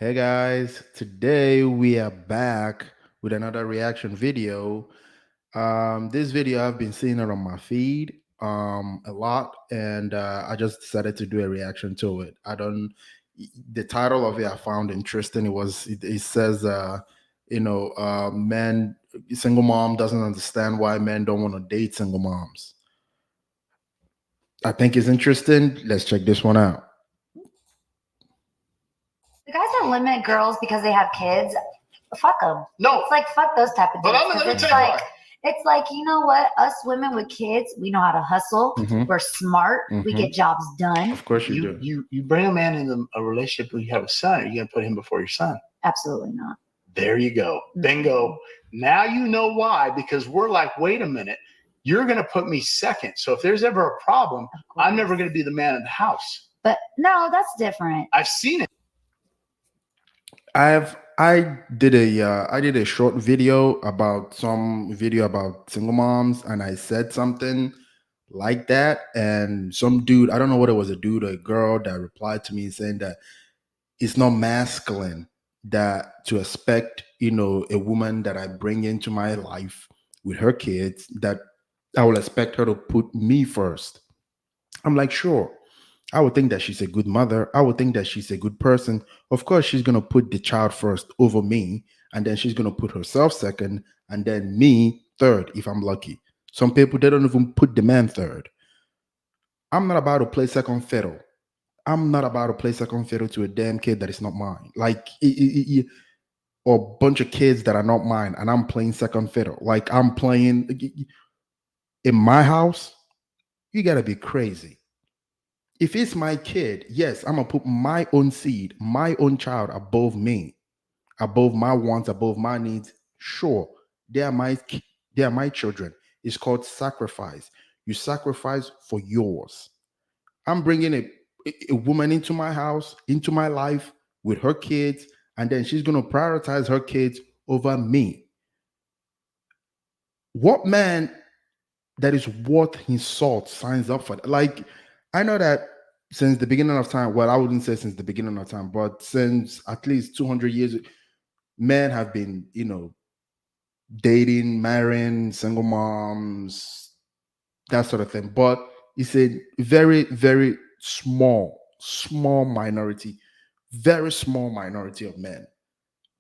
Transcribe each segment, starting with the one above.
Hey guys, today we are back with another reaction video. This video I've been seeing it on my feed a lot, and I just decided to do a reaction to it. I don't. The title of it I found interesting. It says men single mom doesn't understand why men don't want to date single moms. I think it's interesting. Let's check this one out. The guys that limit girls because they have kids, fuck them. No, It's like fuck those type of but dudes. I'm gonna 'Cause let me tell you why. it's like, you know what? Us women with kids, we know how to hustle. Mhm. We're smart. We Mhm. get jobs done. Of course you do. You bring a man into a relationship where you have a son. Are you gonna put him before your son? Absolutely not. There you go. Bingo. Now you know why, because we're like, wait a minute, you're gonna put me second. So if there's ever a problem, I'm never gonna be the man in the house. But no, that's different. I've seen it. I did a short video about single moms, and I said something like that, and some dude, I don't know whether it was a dude or a girl, that replied to me saying that it's not masculine that to expect, a woman that I bring into my life with her kids, that I will expect her to put me first. I'm like, sure, I would think that she's a good mother. I would think that she's a good person. Of course, she's going to put the child first over me, and then she's going to put herself second, and then me third if I'm lucky. Some people, they don't even put the man third. I'm not about to play second fiddle. I'm not about to play second fiddle to a damn kid that is not mine. Like, or a bunch of kids that are not mine, and I'm playing second fiddle. Like, I'm playing in my house. You got to be crazy. If it's my kid, yes, I'm gonna put my own seed, my own child above me, above my wants, above my needs. Sure, they are they are my children. It's called sacrifice. You sacrifice for yours. I'm bringing a woman into my house, into my life with her kids, and then she's gonna prioritize her kids over me. What man that is worth his salt signs up for that? Like, I know that since the beginning of time, well, I wouldn't say since the beginning of time, but since at least 200 years, men have been, dating, marrying, single moms, that sort of thing. But it's a very, very small minority, very small minority of men.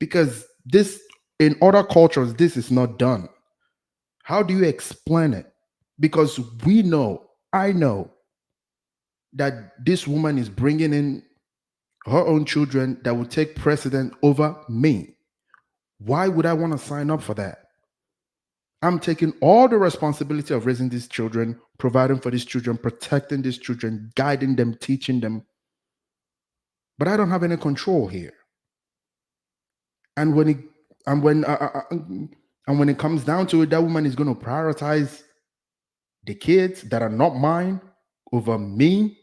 Because this, in other cultures, this is not done. How do you explain it? Because I know that this woman is bringing in her own children that will take precedent over me. Why would I want to sign up for that? I'm taking all the responsibility of raising these children, providing for these children, protecting these children, guiding them, teaching them, but I don't have any control here. And when it and when and when it comes down to it, that woman is going to prioritize the kids that are not mine over me,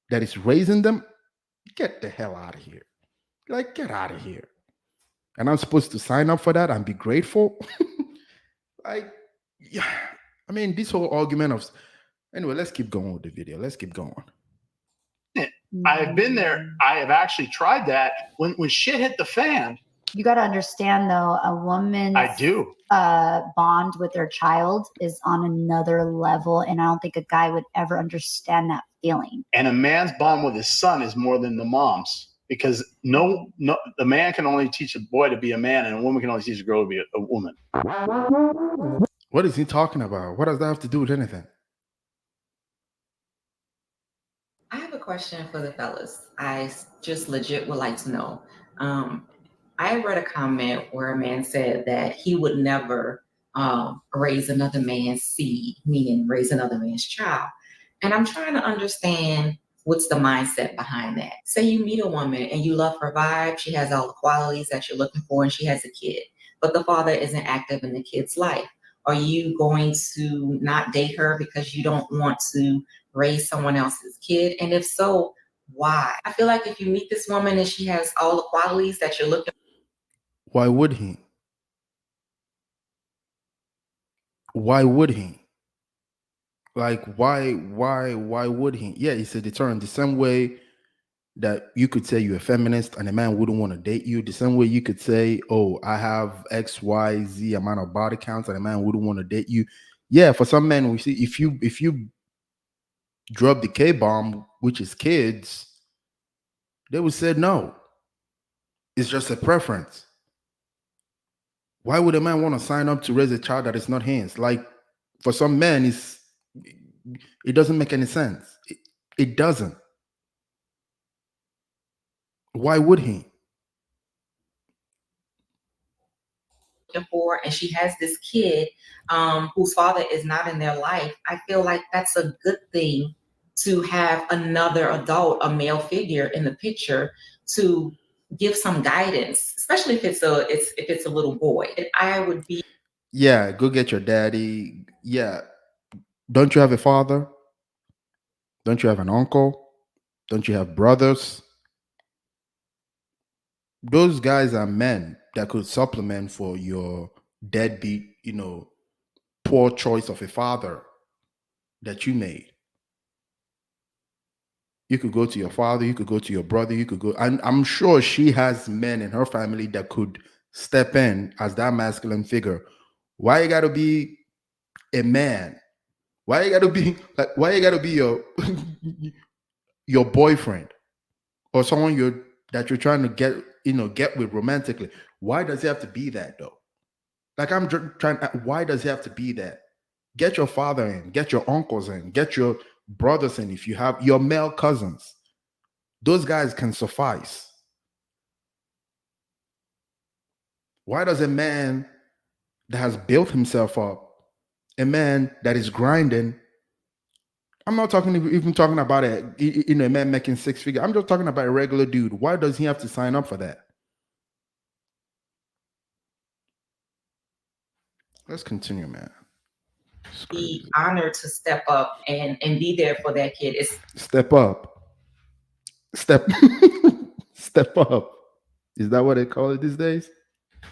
that is raising them. Get the hell out of here! Like, get out of here! And I'm supposed to sign up for that and be grateful. Like, yeah, I mean, this whole argument of, anyway, let's keep going with the video. Let's keep going. I've been there. I have actually tried that. When shit hit the fan, You got to understand, though, a woman's I do. bond with their child is on another level, and I don't think a guy would ever understand that feeling. And a man's bond with his son is more than the mom's, because no, the man can only teach a boy to be a man, and a woman can only teach a girl to be a woman. What is he talking about? What does that have to do with anything? I have a question for the fellas. I just legit would like to know. I read a comment where a man said that he would never raise another man's seed, meaning raise another man's child. And I'm trying to understand what's the mindset behind that. Say you meet a woman and you love her vibe, she has all the qualities that you're looking for, and she has a kid, but the father isn't active in the kid's life. Are you going to not date her because you don't want to raise someone else's kid? And if so, why? I feel like if you meet this woman and she has all the qualities that you're looking for. Why would he? Why would he? Like, why would he? Yeah, it's a deterrent. The same way that you could say you're a feminist and a man wouldn't want to date you. The same way you could say, oh, I have XYZ amount of body counts and a man wouldn't want to date you. Yeah, for some men, we see if you drop the K bomb, which is kids, they would say no. It's just a preference. Why would a man want to sign up to raise a child that is not his? Like for some men, it doesn't make any sense. It doesn't. Why would he? For, and she has this kid whose father is not in their life, I feel like that's a good thing to have another adult, a male figure in the picture to give some guidance, especially if it's a little boy. I would be Yeah, go get your daddy. Yeah. Don't you have a father? Don't you have an uncle? Don't you have brothers? Those guys are men that could supplement for your deadbeat, poor choice of a father that you made. You could go to your father, you could go to your brother, you could go, and I'm sure she has men in her family that could step in as that masculine figure. Why you gotta be a man? Why you gotta be like? Why you gotta be your your boyfriend or someone that you're trying to get with romantically? Why does it have to be that though? Like I'm trying. Why does it have to be that? Get your father in, get your uncles in, get your brothers in. If you have your male cousins, those guys can suffice. Why does a man that has built himself up, a man that is grinding? I'm not even talking about a man making six figures. I'm just talking about a regular dude. Why does he have to sign up for that? Let's continue, man. be honored to step up and be there for that kid. It's Step up. Step step up. Is that what they call it these days?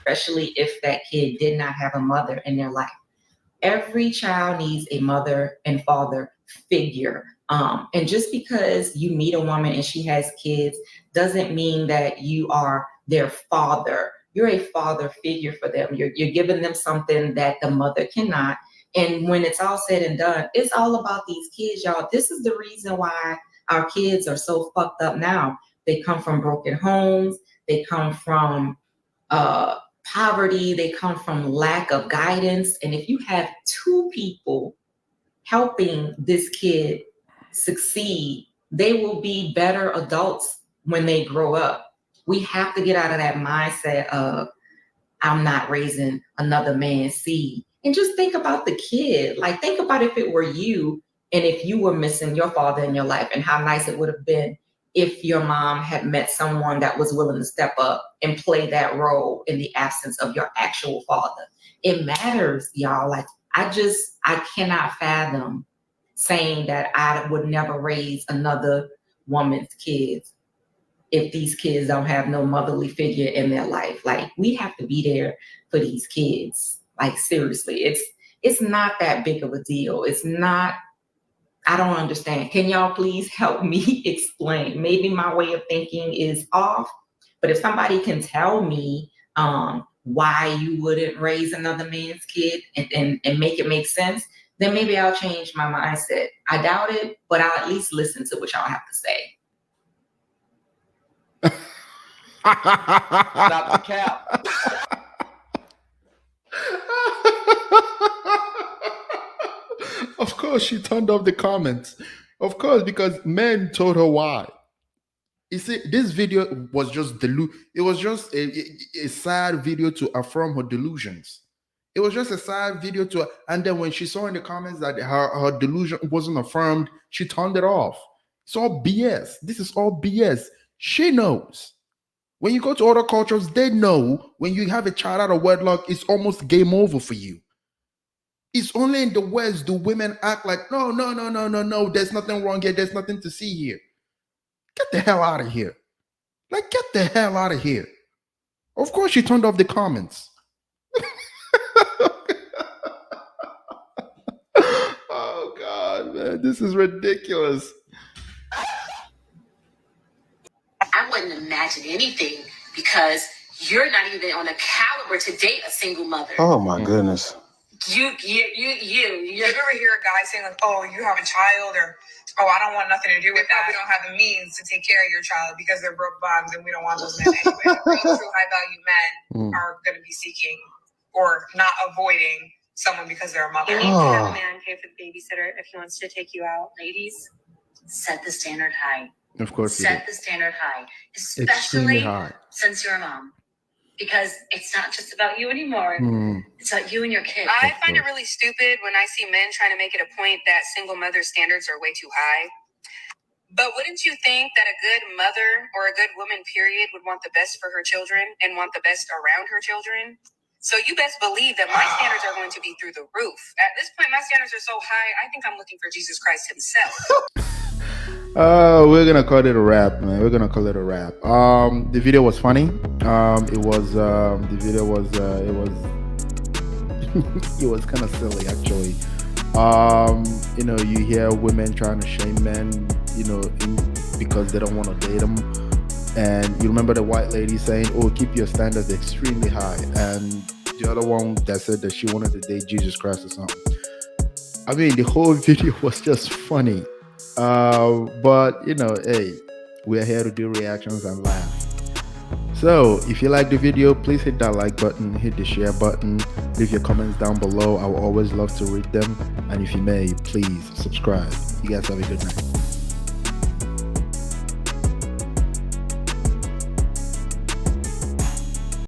especially if that kid did not have a mother in their life. Every child needs a mother and father figure. And just because you meet a woman and she has kids doesn't mean that you are their father. You're a father figure for them. You're giving them something that the mother cannot. And when it's all said and done, it's all about these kids, y'all. This is the reason why our kids are so fucked up now. They come from broken homes. They come from poverty, they come from lack of guidance. And if you have two people helping this kid succeed, they will be better adults when they grow up. We have to get out of that mindset of, I'm not raising another man's seed. And just think about the kid. Like, think about if it were you and if you were missing your father in your life and how nice it would have been if your mom had met someone that was willing to step up and play that role in the absence of your actual father. It matters, y'all. Like, I cannot fathom saying that I would never raise another woman's kids if these kids don't have no motherly figure in their life. Like, we have to be there for these kids. Like, seriously, it's not that big of a deal. It's not. I don't understand. Can y'all please help me explain? Maybe my way of thinking is off, but if somebody can tell me why you wouldn't raise another man's kid and make it make sense, then maybe I'll change my mindset. I doubt it, but I'll at least listen to what y'all have to say. Not the cap. Of course, she turned off the comments. Of course, because men told her why. You see, this video was just it was just a sad video to affirm her delusions. It was just a sad video and then when she saw in the comments that her delusion wasn't affirmed, she turned it off. It's all BS. This is all BS. She knows. When you go to other cultures, they know when you have a child out of wedlock, it's almost game over for you. It's only in the West do women act like, no, no, no, no, no, no, there's nothing wrong here. There's nothing to see here. Get the hell out of here. Like, get the hell out of here. Of course, she turned off the comments. Oh, God, man. This is ridiculous. wouldn't imagine anything because you're not even on a caliber to date a single mother. Oh my goodness. You ever hear a guy saying like, "Oh, you have a child," or "Oh, I don't want nothing to do with that. We don't have the means to take care of your child because they're broke bogs and we don't want those men anyway." Real true high value men are going to be seeking or not avoiding someone because they're a mother. You need to have a man pay for the babysitter if he wants to take you out. Ladies, set the standard high. Of course, Set the standard high, extremely especially high. since you're a mom. Because it's not just about you anymore. It's about you and your kids. I find it really stupid when I see men trying to make it a point that single mother standards are way too high. But wouldn't you think that a good mother or a good woman, period, would want the best for her children and want the best around her children? So you best believe that my standards are going to be through the roof. At this point, my standards are so high, I think I'm looking for Jesus Christ himself. We're gonna call it a wrap, man. We're gonna call it a wrap. The video was funny. It was it was kind of silly actually. You hear women trying to shame men, because they don't want to date them. And you remember the white lady saying, "Oh, keep your standards extremely high," and the other one that said that she wanted to date Jesus Christ or something. I mean, the whole video was just funny. But hey, we're here to do reactions and laugh. So if you like the video, please hit that like button, hit the share button, leave your comments down below. I will always love to read them. And if you may, please subscribe. You guys have a good night.